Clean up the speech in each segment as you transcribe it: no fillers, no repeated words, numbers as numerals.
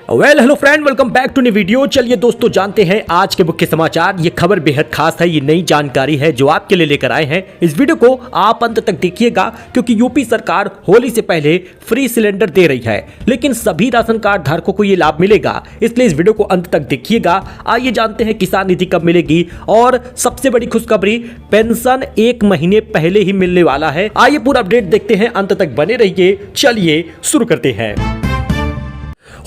Hello friend, welcome back to new video. चलिए दोस्तों, जानते हैं आज के मुख्य समाचार। ये खबर बेहद खास है, ये नई जानकारी है जो आपके लिए लेकर आए हैं। इस वीडियो को आप अंत तक देखिएगा क्योंकि यूपी सरकार होली से पहले फ्री सिलेंडर दे रही है, लेकिन सभी राशन कार्ड धारकों को ये लाभ मिलेगा, इसलिए इस वीडियो को अंत तक देखिएगा। आइए जानते हैं किसान निधि कब मिलेगी और सबसे बड़ी खुशखबरी, पेंशन 1 महीने पहले ही मिलने वाला है। आइए पूरा अपडेट देखते हैं, अंत तक बने रहिए। चलिए शुरू करते हैं।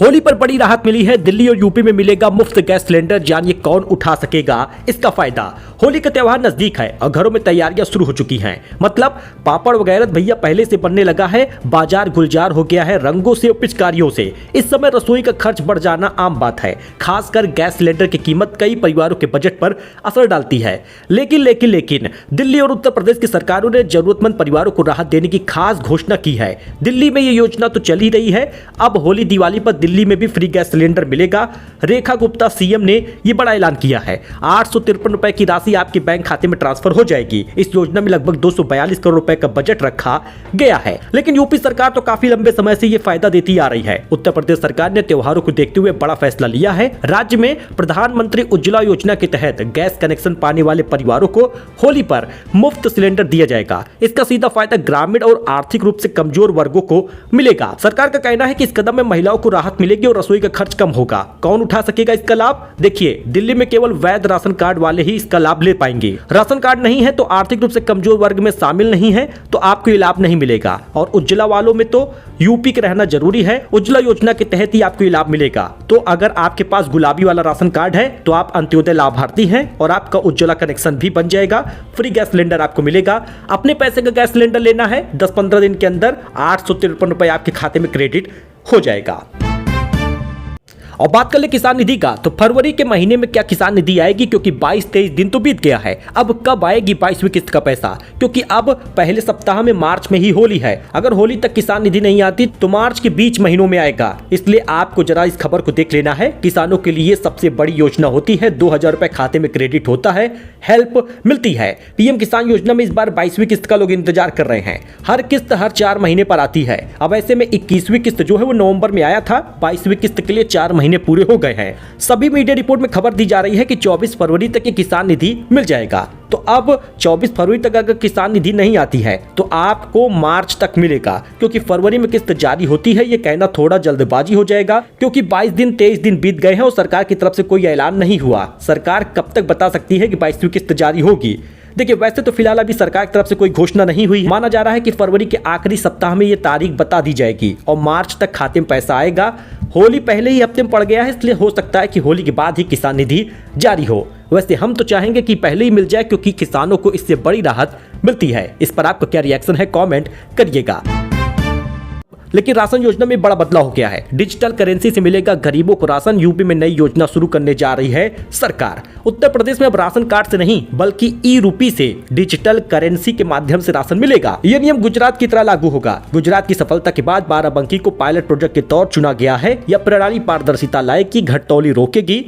होली पर बड़ी राहत मिली है। दिल्ली और यूपी में मिलेगा मुफ्त गैस सिलेंडर। जानिए कौन उठा सकेगा इसका फायदा। होली का त्योहार नजदीक है और घरों में तैयारियां शुरू हो चुकी हैं। मतलब पापड़ वगैरह भैया पहले से बनने लगा है। बाजार गुलजार हो गया है रंगों से और पिचकारियों से। इस समय रसोई का खर्च बढ़ जाना आम बात है। खासकर गैस सिलेंडर की कीमत कई परिवारों के बजट पर असर डालती है। लेकिन दिल्ली और उत्तर प्रदेश की सरकारों ने जरूरतमंद परिवारों को राहत देने की खास घोषणा की है। दिल्ली में ये योजना तो चल ही रही है। अब होली दिवाली पर दिल्ली में भी फ्री गैस सिलेंडर मिलेगा। रेखा गुप्ता सीएम ने यह बड़ा ऐलान किया है। 853 रुपए की राशि आपके बैंक खाते में ट्रांसफर हो जाएगी। इस योजना में लगभग 242 करोड़ रुपए का बजट रखा गया है। लेकिन यूपी सरकार तो काफी लंबे समय से यह फायदा देती आ रही है। उत्तर प्रदेश सरकार ने त्योहारों को देखते हुए बड़ा फैसला लिया है। राज्य में प्रधानमंत्री उज्ज्वला योजना के तहत गैस कनेक्शन पाने वाले परिवारों को होली पर मुफ्त सिलेंडर दिया जाएगा। इसका सीधा फायदा ग्रामीण और आर्थिक रूप से कमजोर वर्गों को मिलेगा। सरकार का कहना है कि इस कदम में महिलाओं को राहत मिलेगी और रसोई का खर्च कम होगा। कौन उठा सकेगा इसका लाभ? देखिए, दिल्ली में केवल वैध राशन कार्ड वाले ही इसका लाभ ले पाएंगे। राशन कार्ड नहीं है तो आर्थिक रूप से कमजोर वर्ग में शामिल नहीं है तो आपको ये लाभ नहीं मिलेगा। और उज्ज्वला वालों में तो यूपी के रहना जरूरी है। उज्ज्वला योजना के तहत ही आपको ये लाभ मिलेगा। तो अगर आपके पास गुलाबी वाला राशन कार्ड है तो आप अंत्योदय लाभार्थी हैं और आपका उज्ज्वला कनेक्शन भी बन जाएगा। फ्री गैस सिलेंडर आपको मिलेगा। अपने पैसे का गैस सिलेंडर लेना है, 10-15 दिन के अंदर 853 रुपए आपके खाते में क्रेडिट हो जाएगा। और बात कर ले किसान निधि का, तो फरवरी के महीने में क्या किसान निधि आएगी? क्योंकि 22-23 दिन तो बीत गया है। अब कब आएगी 22वीं किस्त का पैसा? क्योंकि अब पहले सप्ताह में मार्च में ही होली है। अगर होली तक किसान निधि नहीं आती तो मार्च के बीच महीनों में आएगा। इसलिए आपको जरा इस खबर को देख लेना है। किसानों के लिए सबसे बड़ी योजना होती है। 2000 रुपए खाते में क्रेडिट होता है, हेल्प मिलती है। पीएम किसान योजना में इस बार 22वीं किस्त का लोग इंतजार कर रहे हैं। हर किस्त हर 4 महीने पर आती है। अब ऐसे में 21वीं किस्त जो है वो नवंबर में आया था। 22वीं किस्त के लिए 4 महीने पूरे हो गए हैं। सभी मीडिया रिपोर्ट में खबर दी जा रही है कि 24 फरवरी तक ये किसान निधि मिल जाएगा। तो अब 24 फरवरी तक अगर किसान निधि नहीं आती है तो आपको मार्च तक मिलेगा, क्योंकि फरवरी में किस्त जारी होती है। ये कहना थोड़ा जल्दबाजी हो जाएगा क्योंकि 23 दिन बीत गए हैं और सरकार की तरफ से कोई ऐलान नहीं हुआ। सरकार कब तक बता सकती है कि 22वीं किस्त जारी होगी? देखिए, वैसे तो फिलहाल अभी सरकार की तरफ से कोई घोषणा नहीं हुई। माना जा रहा है कि फरवरी के आखिरी सप्ताह में ये तारीख बता दी जाएगी और मार्च तक खाते में पैसा आएगा। होली पहले ही हफ्ते में पड़ गया है, इसलिए हो सकता है कि होली के बाद ही किसान निधि जारी हो। वैसे हम तो चाहेंगे कि पहले ही मिल जाए क्योंकि किसानों को इससे बड़ी राहत मिलती है। इस पर आपका क्या रिएक्शन है, कमेंट करिएगा। लेकिन राशन योजना में बड़ा बदलाव हो गया है। डिजिटल करेंसी से मिलेगा गरीबों को राशन। यूपी में नई योजना शुरू करने जा रही है सरकार। उत्तर प्रदेश में अब राशन कार्ड से नहीं बल्कि ई-रूपी से डिजिटल करेंसी के माध्यम से राशन मिलेगा। यह नियम गुजरात की तरह लागू होगा। गुजरात की सफलता के बाद बाराबंकी को पायलट प्रोजेक्ट के तौर चुना गया है। यह प्रणाली पारदर्शिता लाएगी, घटतौली रोकेगी।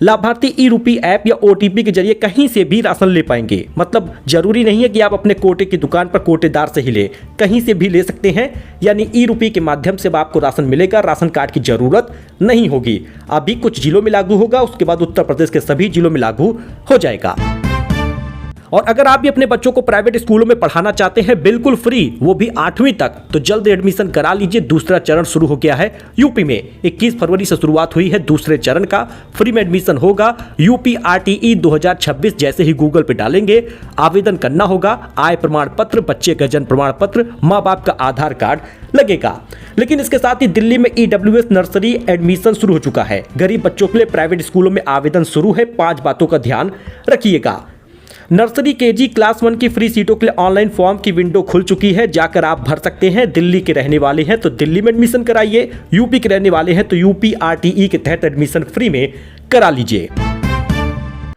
लाभार्थी ई-रूपी ऐप या ओटीपी के जरिए कहीं से भी राशन ले पाएंगे। मतलब जरूरी नहीं है कि आप अपने कोटे की दुकान पर कोटेदार से ही ले, कहीं से भी ले सकते हैं। यानी ई-रूपी के माध्यम से आपको राशन मिलेगा। राशन कार्ड की जरूरत नहीं होगी। अभी कुछ जिलों में लागू होगा, उसके बाद उत्तर प्रदेश के सभी जिलों में लागू हो जाएगा। और अगर आप भी अपने बच्चों को प्राइवेट स्कूलों में पढ़ाना चाहते हैं बिल्कुल फ्री, वो भी 8वीं तक, तो जल्द एडमिशन करा लीजिए। दूसरा चरण शुरू हो गया है यूपी में। 21 फरवरी से शुरुआत हुई है दूसरे चरण का। फ्री में एडमिशन होगा। यूपी RTE 2026 जैसे ही गूगल पे डालेंगे आवेदन करना होगा। आय प्रमाण पत्र, बच्चे का जन्म प्रमाण पत्र, माँ बाप का आधार कार्ड लगेगा। लेकिन इसके साथ ही दिल्ली में EWS नर्सरी एडमिशन शुरू हो चुका है। गरीब बच्चों के लिए प्राइवेट स्कूलों में आवेदन शुरू है। 5 बातों का ध्यान रखिएगा। नर्सरी KG क्लास 1 की फ्री सीटों के लिए ऑनलाइन फॉर्म की विंडो खुल चुकी है, जाकर आप भर सकते हैं। दिल्ली के रहने वाले हैं तो दिल्ली में एडमिशन कराइए। यूपी के रहने वाले हैं तो यूपी RTE के तहत एडमिशन फ्री में करा लीजिए।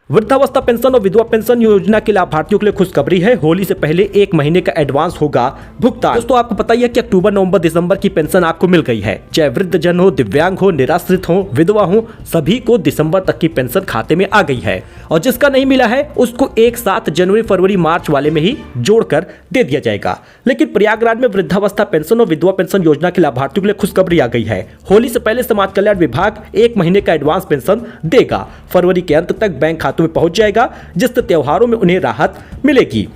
वृद्धावस्था पेंशन और विधवा पेंशन योजना के लाभार्थियों के लिए खुशखबरी है। होली से पहले 1 महीने का एडवांस होगा भुगतान। दोस्तों आपको पता ही है कि अक्टूबर, नवंबर, दिसंबर की पेंशन आपको मिल गई है। चाहे वृद्ध जन हो, दिव्यांग हो, निराश्रित हो, विधवा हो, सभी को दिसंबर तक की पेंशन खाते में आ गई है। और जिसका नहीं मिला है उसको एक साथ जनवरी, फरवरी, मार्च वाले में ही जोड़कर दे दिया जाएगा। लेकिन प्रयागराज में वृद्धावस्था पेंशन और विधवा पेंशन योजना के लाभार्थियों के लिए खुशखबरी आ गई है। होली से पहले समाज कल्याण विभाग 1 महीने का एडवांस पेंशन देगा। फरवरी के अंत तक बैंक खातों में पहुंच जाएगा, जिससे त्योहारों में उन्हें राहत मिलेगी।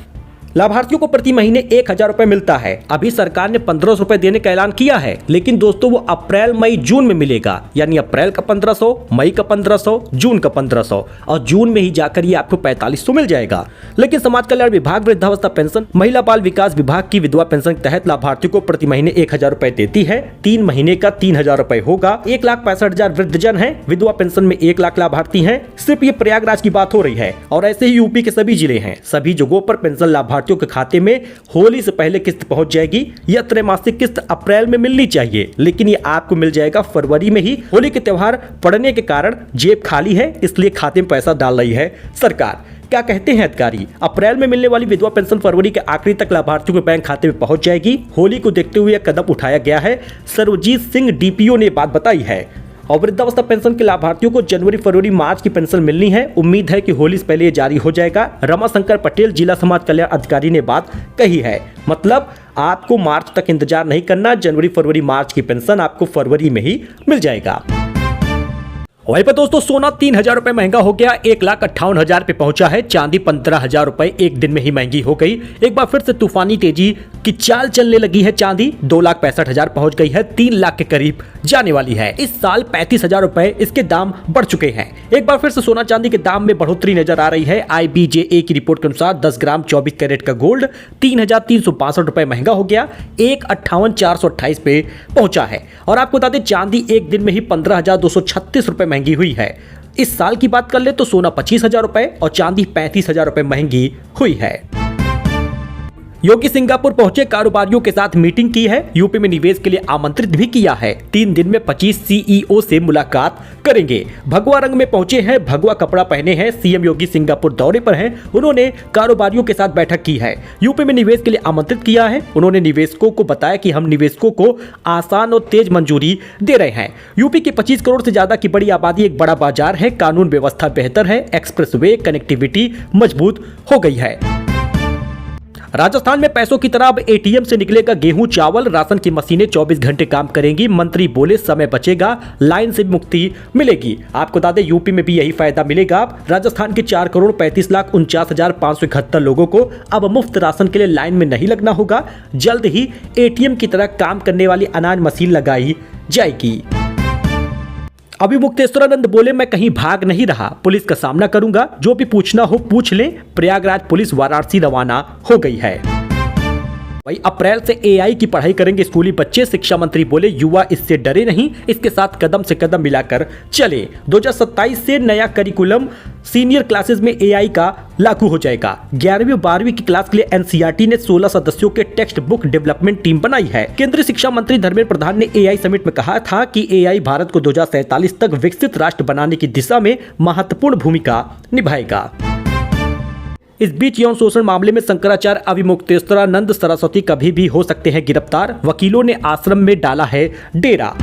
लाभार्थियों को प्रति महीने 1000 रुपए मिलता है। अभी सरकार ने 1500 रुपए देने का ऐलान किया है, लेकिन दोस्तों वो अप्रैल, मई, जून में मिलेगा। यानी अप्रैल का 1500, मई का 1500, जून का 1500 और जून में ही जाकर ये आपको 4500 मिल जाएगा। लेकिन समाज कल्याण विभाग वृद्धावस्था पेंशन, महिला बाल विकास विभाग की विधवा पेंशन के तहत लाभार्थियों को प्रति महीने 1000 रुपए देती है। 3 महीने का 3000 रुपए होगा। 1,65,000 वृद्धजन है। विधवा पेंशन में 1 लाख लाभार्थी है। सिर्फ ये प्रयागराज की बात हो रही है और ऐसे ही यूपी के सभी जिले हैं। सभी जगहों पर पेंशन लाभार्थियों के खाते में होली से पहले किस्त पहुंच जाएगी। यह त्रैमासिक किस्त अप्रैल में मिलनी चाहिए, लेकिन ये आपको मिल जाएगा फरवरी में ही। होली के त्योहार पड़ने के कारण जेब खाली है, इसलिए खाते में पैसा डाल रही है सरकार। क्या कहते हैं अधिकारी? अप्रैल में मिलने वाली विधवा पेंशन फरवरी के आखिरी तक लाभार्थियों के बैंक खाते में पहुंच जाएगी। होली को देखते हुए यह कदम उठाया गया है। सर्वजीत सिंह डीपीओ ने बात बताई है। और वृद्धावस्था पेंशन के लाभार्थियों को जनवरी, फरवरी, मार्च की पेंशन मिलनी है। उम्मीद है कि होली से पहले ये जारी हो जाएगा। रमाशंकर पटेल जिला समाज कल्याण अधिकारी ने बात कही है। मतलब आपको मार्च तक इंतजार नहीं करना। जनवरी, फरवरी, मार्च की पेंशन आपको फरवरी में ही मिल जाएगा। वहीं पर दोस्तों सोना 3000 रुपए महंगा हो गया। 1,58,000 पे पहुंचा है। चांदी 15,000 रुपए एक दिन में ही महंगी हो गई। एक बार फिर से तूफानी तेजी की चाल चलने लगी है। चांदी 2,65,000 पहुंच गई है। 3 लाख के करीब जाने वाली है। इस साल 35,000 रुपए इसके दाम बढ़ चुके हैं। एक बार फिर से सोना चांदी के दाम में बढ़ोतरी नजर आ रही है। IBJA की रिपोर्ट के अनुसार 10 ग्राम 24 कैरेट का गोल्ड 3,362 रुपए महंगा हो गया। 1,58,428 पे पहुंचा है। और आपको बता दें चांदी एक दिन में ही 15,236 रुपए महंगी हुई है। इस साल की बात कर ले तो सोना 25,000 रुपए और चांदी 35,000 रुपए महंगी हुई है। योगी सिंगापुर पहुंचे, कारोबारियों के साथ मीटिंग की है। यूपी में निवेश के लिए आमंत्रित भी किया है। 3 दिन में 25 CEO से मुलाकात करेंगे। भगवा रंग में पहुंचे हैं, भगवा कपड़ा पहने हैं। सीएम योगी सिंगापुर दौरे पर हैं। उन्होंने कारोबारियों के साथ बैठक की है। यूपी में निवेश के लिए आमंत्रित किया है। उन्होंने निवेशकों को बताया कि हम निवेशकों को आसान और तेज मंजूरी दे रहे हैं। यूपी की 25 करोड़ से ज्यादा की बड़ी आबादी, एक बड़ा बाजार है। कानून व्यवस्था बेहतर है। एक्सप्रेसवे कनेक्टिविटी मजबूत हो गई है। राजस्थान में पैसों की तरह अब ATM से निकलेगा गेहूं, चावल। राशन की मशीनें 24 घंटे काम करेंगी। मंत्री बोले समय बचेगा, लाइन से मुक्ति मिलेगी। आपको बता दें यूपी में भी यही फायदा मिलेगा। राजस्थान के 4,35,49,571 लोगों को अब मुफ्त राशन के लिए लाइन में नहीं लगना होगा। जल्द ही ATM की तरह काम करने वाली अनाज मशीन लगाई जाएगी। अभी मुक्तेश्वरानंद बोले मैं कहीं भाग नहीं रहा, पुलिस का सामना करूंगा, जो भी पूछना हो पूछ लें। प्रयागराज पुलिस वाराणसी रवाना हो गई है। भाई अप्रैल से AI की पढ़ाई करेंगे स्कूली बच्चे। शिक्षा मंत्री बोले युवा इससे डरे नहीं, इसके साथ कदम से कदम मिलाकर चले। 2027 से नया करिकुलम सीनियर क्लासेस में AI का लागू हो जाएगा। 11वीं और 12वीं की क्लास के लिए NCERT ने 16 सदस्यों के टेक्स्ट बुक डेवलपमेंट टीम बनाई है। केंद्रीय शिक्षा मंत्री धर्मेंद्र प्रधान ने AI समिट में कहा था कि AI भारत को 2047 तक विकसित राष्ट्र बनाने की दिशा में महत्वपूर्ण भूमिका निभाएगा। इस बीच यौन शोषण मामले में शंकराचार्य अविमुक्तेश्वरानंद सरस्वती कभी भी हो सकते हैं गिरफ्तार। वकीलों ने आश्रम में डाला है डेरा।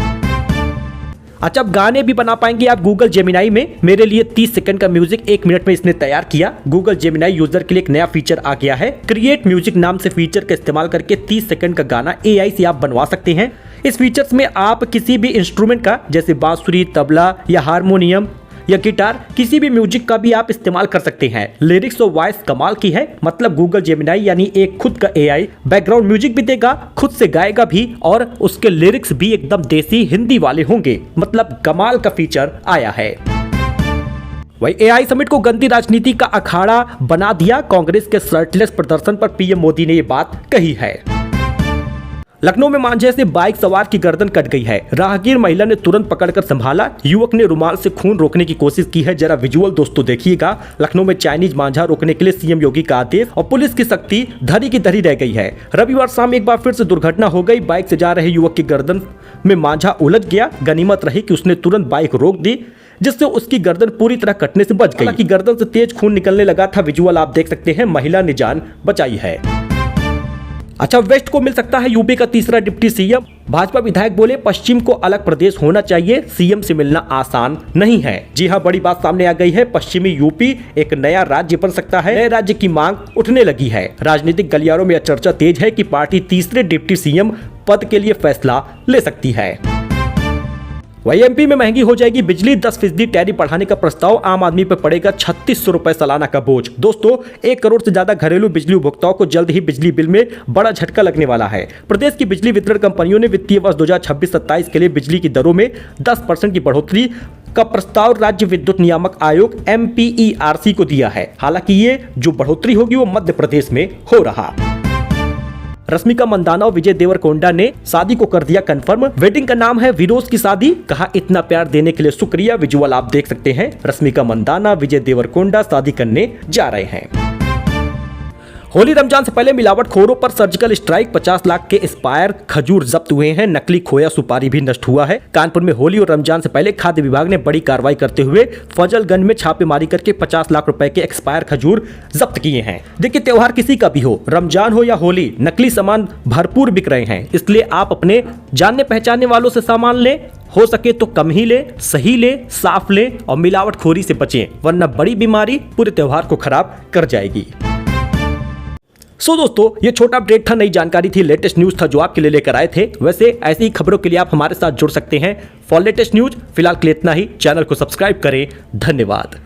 अच्छा अब गाने भी बना पाएंगे आप गूगल जेमिनाई में। मेरे लिए 30 सेकंड का म्यूजिक 1 मिनट में इसने तैयार किया। गूगल जेमिनाई यूजर के लिए एक नया फीचर आ गया है। क्रिएट म्यूजिक नाम से फीचर का इस्तेमाल करके 30 सेकंड का गाना AI से आप बनवा सकते हैं। इस फीचर्स में आप किसी भी इंस्ट्रूमेंट का, जैसे बांसुरी, तबला या हारमोनियम या गिटार, किसी भी म्यूजिक का भी आप इस्तेमाल कर सकते हैं। लिरिक्स और वॉइस कमाल की है। मतलब गूगल जेमिनाई यानी एक खुद का AI बैकग्राउंड म्यूजिक भी देगा, खुद से गाएगा भी और उसके लिरिक्स भी एकदम देसी हिंदी वाले होंगे। मतलब कमाल का फीचर आया है। वही AI समिट को गंदी राजनीति का अखाड़ा बना दिया। कांग्रेस के शर्टलेस प्रदर्शन पर PM मोदी ने ये बात कही है। लखनऊ में मांझे से बाइक सवार की गर्दन कट गई है। राहगीर महिला ने तुरंत पकड़कर संभाला। युवक ने रुमाल से खून रोकने की कोशिश की है। जरा विजुअल दोस्तों देखिएगा। लखनऊ में चाइनीज मांझा रोकने के लिए CM योगी का आदेश और पुलिस की सख्ती धरी की धरी रह गई है। रविवार शाम एक बार फिर से दुर्घटना हो गई। बाइक से जा रहे युवक की गर्दन में मांझा उलझ गया। गनीमत रही कि उसने तुरंत बाइक रोक दी। जिससे उसकी गर्दन पूरी तरह कटने से बच गई। हालांकि गर्दन से तेज खून निकलने लगा था। विजुअल आप देख सकते हैं, महिला ने जान बचाई है। अच्छा, वेस्ट को मिल सकता है यूपी का तीसरा डिप्टी सीएम। भाजपा विधायक बोले पश्चिम को अलग प्रदेश होना चाहिए, सीएम से मिलना आसान नहीं है। जी हां, बड़ी बात सामने आ गई है। पश्चिमी यूपी एक नया राज्य बन सकता है। नए राज्य की मांग उठने लगी है। राजनीतिक गलियारों में यह चर्चा तेज है कि पार्टी तीसरे डिप्टी सीएम पद के लिए फैसला ले सकती है। वही एमपी में महंगी हो जाएगी बिजली। 10% टैरिफ बढ़ाने का प्रस्ताव, आम आदमी पर पड़ेगा 3600 रुपए सालाना का बोझ। दोस्तों, 1 करोड़ से ज्यादा घरेलू बिजली उपभोक्ताओं को जल्द ही बिजली बिल में बड़ा झटका लगने वाला है। प्रदेश की बिजली वितरण कंपनियों ने वित्तीय वर्ष 2026-27 के लिए बिजली की दरों में 10% की बढ़ोतरी का प्रस्ताव राज्य विद्युत नियामक आयोग MPERC को दिया है। हालांकि ये जो बढ़ोतरी होगी वो मध्य प्रदेश में हो रहा। रश्मिका मंदाना और विजय देवरकोंडा ने शादी को कर दिया कंफर्म। वेडिंग का नाम है विरोज की शादी। कहा इतना प्यार देने के लिए शुक्रिया। विजुअल आप देख सकते हैं, रश्मिका मंदाना विजय देवरकोंडा शादी करने जा रहे हैं। होली रमजान से पहले मिलावटखोरों पर सर्जिकल स्ट्राइक। 50 लाख के एक्सपायर खजूर जब्त हुए हैं। नकली खोया सुपारी भी नष्ट हुआ है। कानपुर में होली और रमजान से पहले खाद्य विभाग ने बड़ी कार्रवाई करते हुए फजलगंज में छापेमारी करके 50 लाख रुपए के एक्सपायर खजूर जब्त किए हैं। देखिए, त्योहार किसी का भी हो, रमजान हो या होली, नकली सामान भरपूर बिक रहे हैं। इसलिए आप अपने जानने पहचानने वालों से सामान लें। हो सके तो कम ही ले, सही ले, साफ ले और मिलावटखोरी से बचें, वरना बड़ी बीमारी पूरे त्योहार को खराब कर जाएगी। दोस्तों, ये छोटा अपडेट था, नई जानकारी थी, लेटेस्ट न्यूज था जो आपके लिए लेकर आए थे। वैसे ऐसी ही खबरों के लिए आप हमारे साथ जुड़ सकते हैं फॉर लेटेस्ट न्यूज। फिलहाल के लिए इतना ही। चैनल को सब्सक्राइब करें। धन्यवाद।